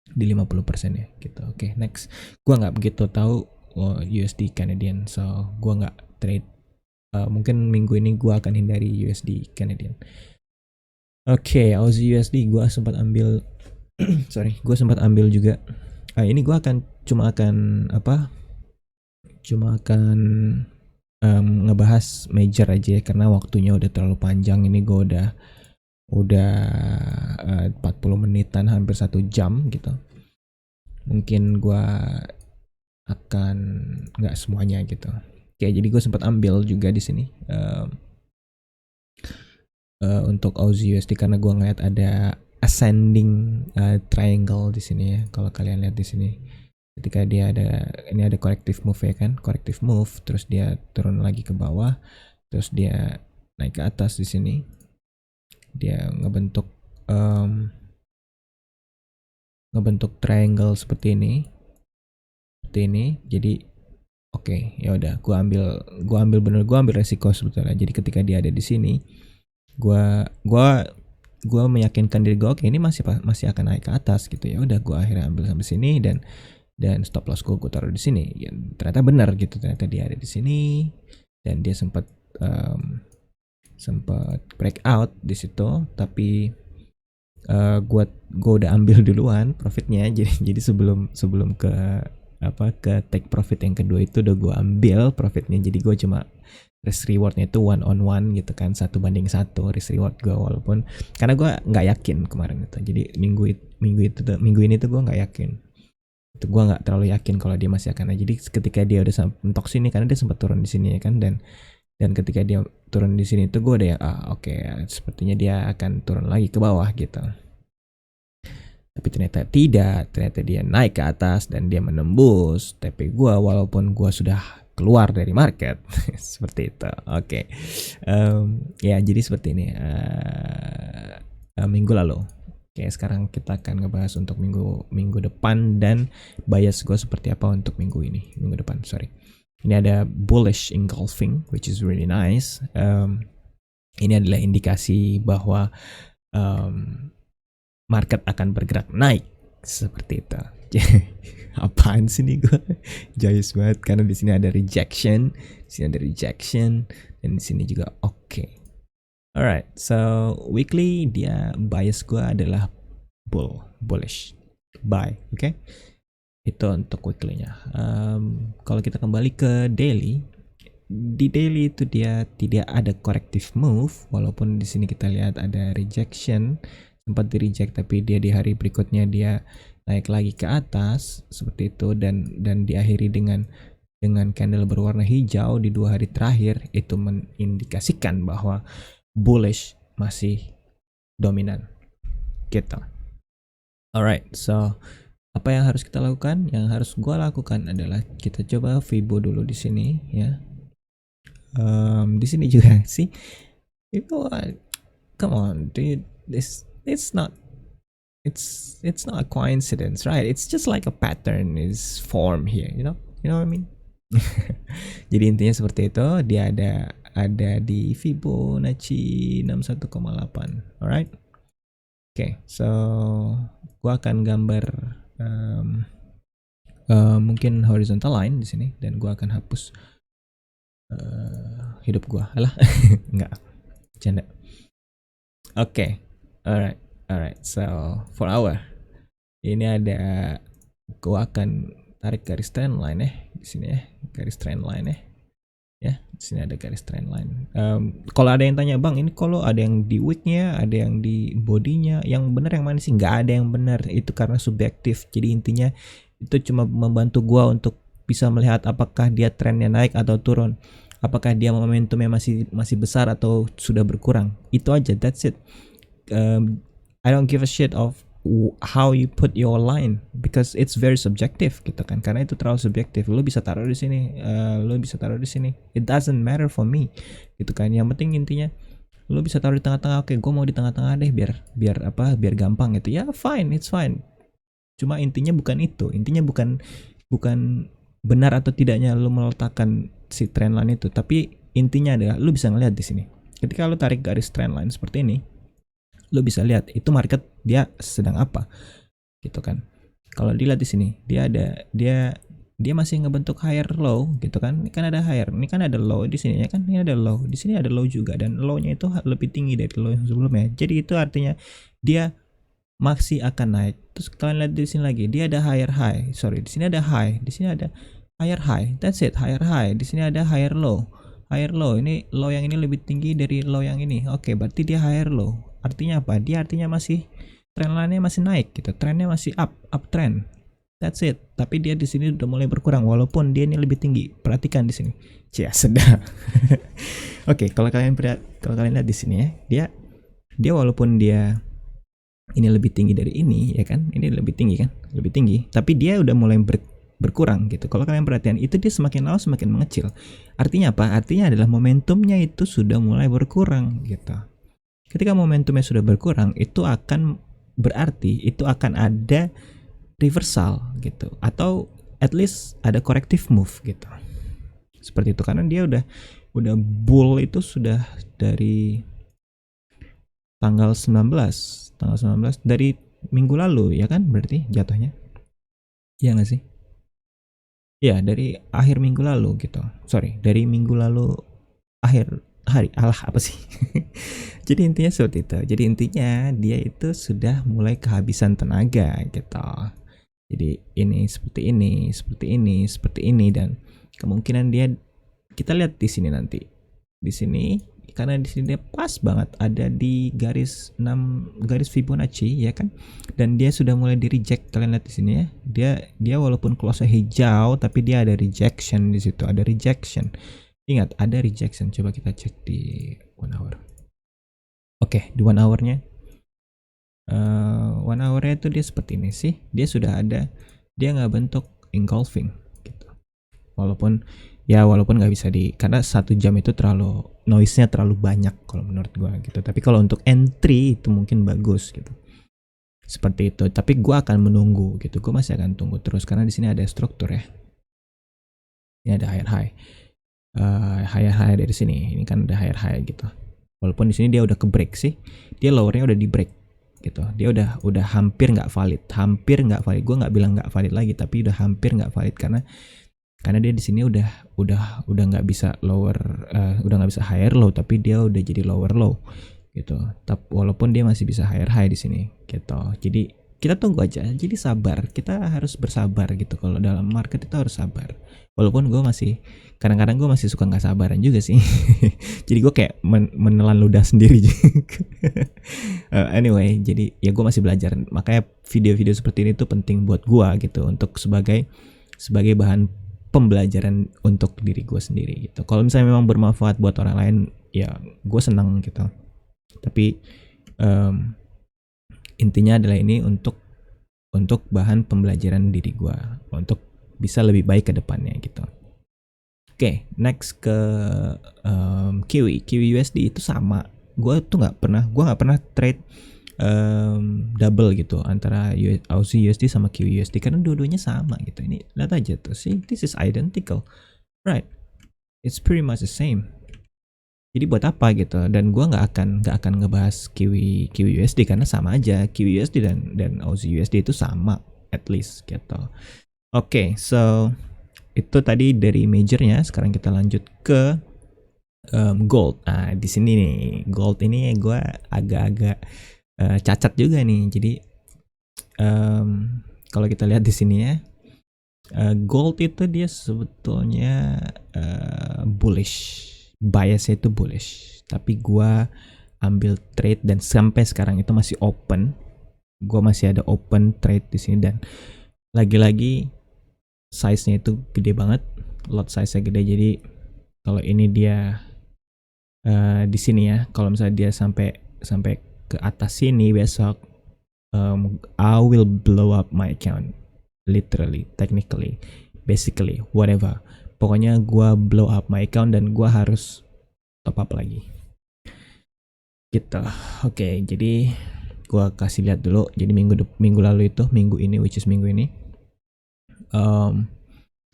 Di 50% ya gitu. Oke, next. Gua nggak begitu tahu USD Canadian, so gua nggak trade. Mungkin minggu ini gua akan hindari USD Canadian. Oke, Aussie USD gua sempat ambil sorry, gua sempat ambil juga. Ini gua cuma akan ngebahas major aja ya, karena waktunya udah terlalu panjang. Ini gue udah 40 menitan, hampir 1 jam gitu. Mungkin gue akan nggak semuanya gitu. Oke, jadi gue sempat ambil juga di sini untuk Aussie USD karena gue ngeliat ada ascending triangle di sini ya. Kalau kalian lihat di sini, ketika dia ada corrective move ya kan, corrective move, terus dia turun lagi ke bawah, terus dia naik ke atas di sini, dia ngebentuk triangle seperti ini. Jadi oke, ya udah, gua ambil resiko sebetulnya. Jadi ketika dia ada di sini, gua meyakinkan diri gue, oke, ini masih akan naik ke atas gitu. Ya udah, gua akhirnya ambil sampai sini dan stop loss gue taruh di sini. Ya, ternyata benar gitu, ternyata dia ada di sini dan dia sempat breakout di situ, tapi gue udah ambil duluan profitnya. Jadi sebelum ke take profit yang kedua itu udah gue ambil profitnya. Jadi gue cuma risk rewardnya itu 1-on-1 gitu kan, 1 banding 1 risk reward gue, walaupun karena gue nggak yakin kemarin itu. Jadi minggu ini tuh gue nggak yakin. Itu gue nggak terlalu yakin kalau dia masih akan. Jadi ketika dia udah mentok sini, karena dia sempat turun di sini ya kan, dan ketika dia turun di sini itu gue udah oke, sepertinya dia akan turun lagi ke bawah gitu. Tapi ternyata tidak, ternyata dia naik ke atas dan dia menembus TP gue walaupun gue sudah keluar dari market. Seperti itu. Oke. Ya jadi seperti ini minggu lalu. Oke, sekarang kita akan ngebahas untuk minggu depan dan bias gue seperti apa untuk minggu depan. Ini ada bullish engulfing, which is really nice. Ini adalah indikasi bahwa market akan bergerak naik seperti itu. Apaan sih nih gue? Jayus banget karena di sini ada rejection, dan di sini juga oke. Alright, so weekly dia bias gue adalah bullish, buy, oke? Itu untuk weekly-nya. Kalau kita kembali ke daily, di daily itu dia tidak ada corrective move, walaupun di sini kita lihat ada rejection, sempat di reject, tapi dia di hari berikutnya dia naik lagi ke atas seperti itu, dan diakhiri dengan candle berwarna hijau di 2 hari terakhir. Itu mengindikasikan bahwa bullish masih dominan gitu. Alright, so apa yang harus kita lakukan? Yang harus gue lakukan adalah kita coba Fibo dulu di sini ya. Di sini juga sih. Itu come on, dude. It's not a coincidence, right? It's just like a pattern is formed here, you know what I mean? Jadi intinya seperti itu. Dia ada di Fibonacci 61,8. Alright. Oke, so gua akan gambar mungkin horizontal line di sini, dan gua akan hapus hidup gua. Alah, enggak, canda. Oke, alright. So for hour ini ada, gua akan tarik garis trend line di sini ya, garis trend line ya. Di sini ada garis trend line. Kalau ada yang tanya, bang, ini kalau ada yang di wicknya, ada yang di bodinya, yang benar yang mana sih? Nggak ada yang benar, itu karena subjektif. Jadi intinya itu cuma membantu gua untuk bisa melihat apakah dia trennya naik atau turun, apakah dia momentumnya masih besar atau sudah berkurang. Itu aja, that's it. I don't give a shit of how you put your line, because it's very subjective gitu kan, karena itu terlalu subjektif. Lo bisa taruh di sini, lo bisa taruh di sini, it doesn't matter for me gitu kan. Yang penting intinya lo bisa taruh di tengah-tengah. Oke, gue mau di tengah-tengah deh, biar gampang gitu ya. Fine, it's fine. Cuma intinya bukan itu, intinya bukan benar atau tidaknya lo meletakkan si trendline itu, tapi intinya adalah lo bisa ngelihat di sini. Ketika lo tarik garis trendline seperti ini, lo bisa lihat itu market dia sedang apa gitu kan. Kalau dilihat di sini, dia masih ngebentuk higher low gitu kan. Ini kan ada higher, ini kan ada low di sini ya kan. Ini ada low, di sini ada low juga, dan low-nya itu lebih tinggi dari low yang sebelumnya. Jadi itu artinya dia masih akan naik. Terus kalian lihat di sini lagi, dia ada higher high. Sorry, di sini ada high, di sini ada higher high. That's it, higher high. Di sini ada higher low. Higher low, ini low yang ini lebih tinggi dari low yang ini. Oke, berarti dia higher low. Artinya apa? Dia artinya masih trendline-nya masih naik gitu. Trennya masih uptrend. That's it. Tapi dia di sini udah mulai berkurang walaupun dia ini lebih tinggi. Perhatikan di sini. Cia, sedap. Oke, kalau kalian lihat di sini ya, dia walaupun dia ini lebih tinggi dari ini ya kan. Ini lebih tinggi kan? Lebih tinggi. Tapi dia udah mulai berkurang gitu. Kalau kalian perhatian, itu dia semakin lama semakin mengecil. Artinya apa? Artinya adalah momentumnya itu sudah mulai berkurang gitu. Ketika momentumnya sudah berkurang, itu akan berarti itu akan ada reversal gitu, atau at least ada corrective move gitu. Seperti itu, karena dia udah bull itu sudah dari tanggal 19 dari minggu lalu ya kan, berarti jatuhnya. Iya nggak sih? Ya, dari akhir minggu lalu gitu. Sorry, dari minggu lalu akhir hari, apa sih. Jadi intinya seperti itu. Jadi intinya dia itu sudah mulai kehabisan tenaga gitu. Jadi ini seperti ini, dan kemungkinan kita lihat di sini nanti. Di sini karena di sini dia pas banget ada di garis 6 garis Fibonacci ya kan. Dan dia sudah mulai di reject. Kalian lihat di sini ya. Dia walaupun close hijau tapi dia ada rejection di situ, ada rejection. Ingat, ada rejection. Coba kita cek di 1 hour. Oke, di 1 hour-nya. 1 hour-nya itu dia seperti ini sih. Dia sudah ada, dia nggak bentuk engulfing gitu. Walaupun nggak bisa karena 1 jam itu terlalu, noise-nya terlalu banyak kalau menurut gua gitu. Tapi kalau untuk entry itu mungkin bagus gitu. Seperti itu. Tapi gua akan menunggu gitu. Gua masih akan tunggu terus karena di sini ada struktur ya. Ini ada higher high. Higher high dari sini. Ini kan ada higher high gitu. Walaupun di sini dia udah ke break sih. Dia lowernya udah di break gitu. Dia udah hampir nggak valid. Gue nggak bilang nggak valid lagi, tapi udah hampir nggak valid karena dia di sini udah nggak bisa lower, udah nggak bisa higher low, tapi dia udah jadi lower low gitu. Tapi walaupun dia masih bisa higher high di sini gitu. Jadi kita tunggu aja. Jadi sabar. Kita harus bersabar gitu. Kalau dalam market itu harus sabar. Walaupun gue masih kadang-kadang gue masih suka nggak sabaran juga sih. Jadi gue kayak menelan ludah sendiri. Anyway, jadi ya gue masih belajar. Makanya video-video seperti ini tuh penting buat gue gitu, untuk sebagai bahan pembelajaran untuk diri gue sendiri gitu. Kalau misalnya memang bermanfaat buat orang lain, ya gue senang gitu. Tapi intinya adalah ini untuk bahan pembelajaran diri gue, untuk bisa lebih baik ke depannya gitu. Oke, next ke Kiwi USD itu sama. Gue nggak pernah trade double gitu antara Aussie USD sama Kiwi USD karena dua-duanya sama gitu. Ini lihat aja tuh, see, this is identical, right? It's pretty much the same. Jadi buat apa gitu? Dan gue nggak akan ngebahas Kiwi USD karena sama aja. Kiwi USD dan Aussie USD itu sama, at least gitu. Oke, so itu tadi dari majornya. Sekarang kita lanjut ke gold. Nah di sini nih, gold ini gue agak-agak cacat juga nih. Jadi kalau kita lihat di sini ya, gold itu dia sebetulnya bullish. Biasnya itu bullish, tapi gue ambil trade dan sampai sekarang itu masih open. Gue masih ada open trade di sini, dan lagi-lagi size-nya itu gede banget, lot size-nya gede. Jadi kalau ini dia di sini ya, kalau misalnya dia sampai ke atas sini besok, I will blow up my account, literally, technically, basically, whatever. Pokoknya gue blow up my account dan gue harus top up lagi. Gitu. Oke, jadi gue kasih lihat dulu. Jadi minggu lalu itu, minggu ini, which is minggu ini,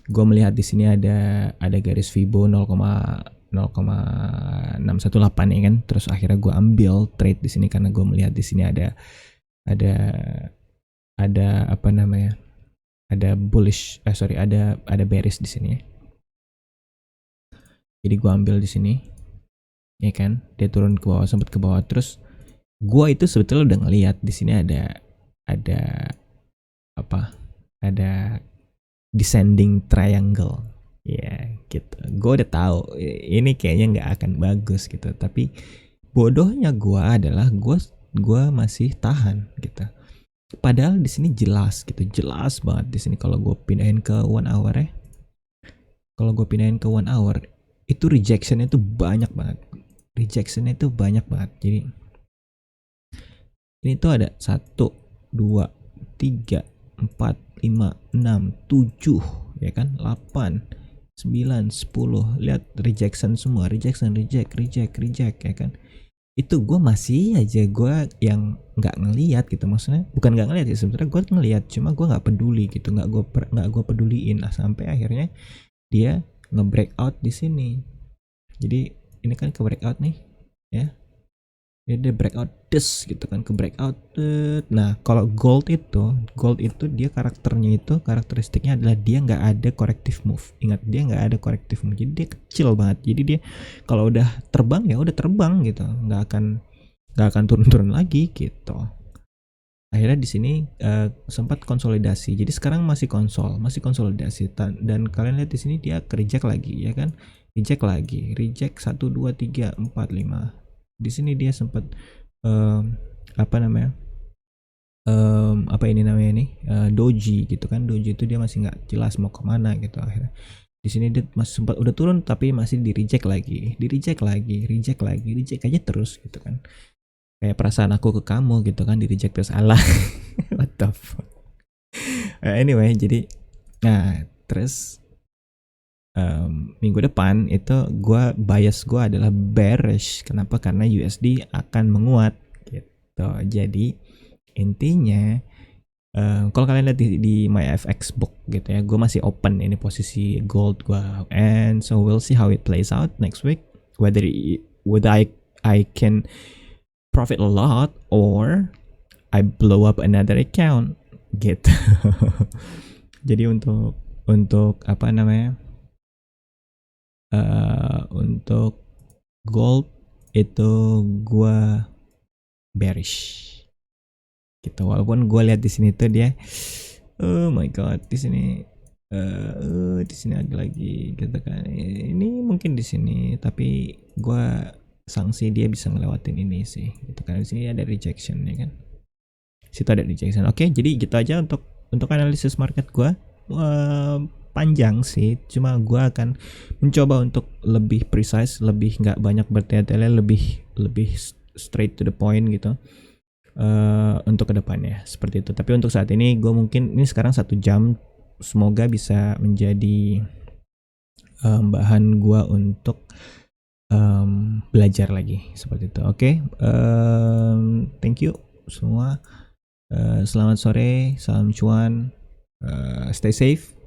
gue melihat di sini ada garis Fibo 0,618 ya kan. Terus akhirnya gue ambil trade di sini karena gue melihat di sini ada apa namanya? Ada bullish, ada bearish di sini ya. Jadi gue ambil di sini, ya kan? Dia turun ke bawah, sempat ke bawah. Terus gue itu sebetulnya udah ngelihat di sini ada apa? Ada descending triangle, ya gitu. Gue udah tahu ini kayaknya nggak akan bagus gitu. Tapi bodohnya gue adalah gue masih tahan gitu. Padahal di sini jelas gitu, jelas banget di sini kalau gue pindahin ke 1 hour ya. Kalau gue pindahin ke 1 hour itu rejectionnya itu banyak banget. Jadi ini tuh ada 1, 2, 3, 4, 5, 6, 7 ya kan, 8, 9, 10. Lihat rejection semua, reject ya kan. Itu gue masih aja gue yang nggak ngelihat gitu, maksudnya bukan nggak ngelihat sih, sebenarnya gue ngelihat, cuma gue nggak peduli gitu, nggak gue peduliin lah, sampai akhirnya dia nge-breakout di sini. Jadi ini kan ke breakout nih ya, dia breakout gitu kan, ke breakout. Nah kalau gold itu dia karakteristiknya adalah dia nggak ada corrective move. Ingat, dia nggak ada corrective move, jadi dia kecil banget. Jadi dia kalau udah terbang ya udah terbang gitu, nggak akan turun lagi gitu. Akhirnya di sini sempat konsolidasi. Jadi sekarang masih konsolidasi, dan kalian lihat di sini dia reject lagi ya kan, reject 1, 2, 3, 4, 5. Di sini dia sempat doji gitu kan. Doji itu dia masih nggak jelas mau kemana gitu. Akhirnya di sini dia masih sempat udah turun tapi masih di reject lagi, reject aja terus gitu kan. Kayak perasaan aku ke kamu gitu kan, di reject terus, alah. What the fuck. Anyway, jadi terus minggu depan itu bias gue adalah bearish. Kenapa? Karena USD akan menguat gitu. Jadi intinya kalau kalian lihat di MyFX book gitu ya, gue masih open ini posisi gold gue, and so we'll see how it plays out next week, whether I can profit a lot or I blow up another account gitu. Jadi untuk apa namanya, untuk gold itu gue bearish gitu. Walaupun gue lihat di sini tuh dia, oh my god, di sini ada lagi gitu kan. Ini mungkin di sini, tapi gue sanksi dia bisa ngelewatin ini sih gitu kan. Di sini ada rejection ya kan, situ ada rejection. Oke, jadi gitu aja untuk analisis market gue. Panjang sih, cuma gue akan mencoba untuk lebih precise, lebih nggak banyak bertele-tele, lebih straight to the point gitu untuk kedepannya seperti itu. Tapi untuk saat ini gue mungkin ini sekarang 1 jam, semoga bisa menjadi bahan gue untuk belajar lagi seperti itu. Oke, thank you semua. Selamat sore, salam cuan, stay safe.